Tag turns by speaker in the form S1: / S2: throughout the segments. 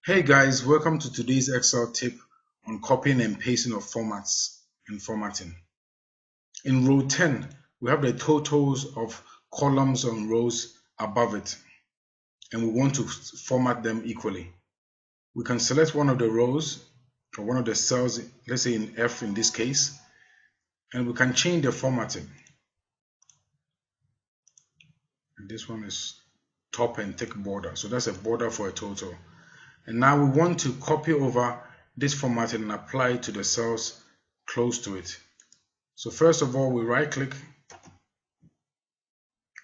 S1: Hey guys, welcome to today's Excel tip on copying and pasting of formats and formatting. In row 10, we have the totals of columns and rows above it, and we want to format them equally. We can select one of the rows or one of the cells, let's say in F in this case, and we can change the formatting. And this one is top and thick border, so that's a border for a total. And now we want to copy over this formatting and apply it to the cells close to it. So first of all, we right click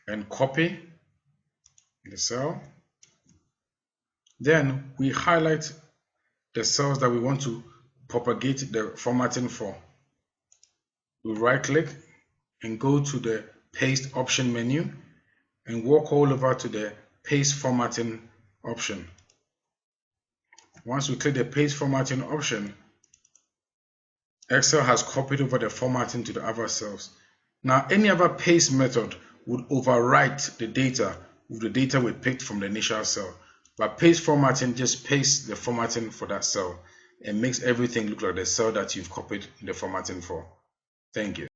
S1: and copy the cell. Then we highlight the cells that we want to propagate the formatting for. We right click and go to the paste option menu and walk all over to the paste formatting option. Once we click the paste formatting option, Excel has copied over the formatting to the other cells. Now, any other paste method would overwrite the data with the data we picked from the initial cell. But paste formatting just pastes the formatting for that cell and makes everything look like the cell that you've copied the formatting for. Thank you.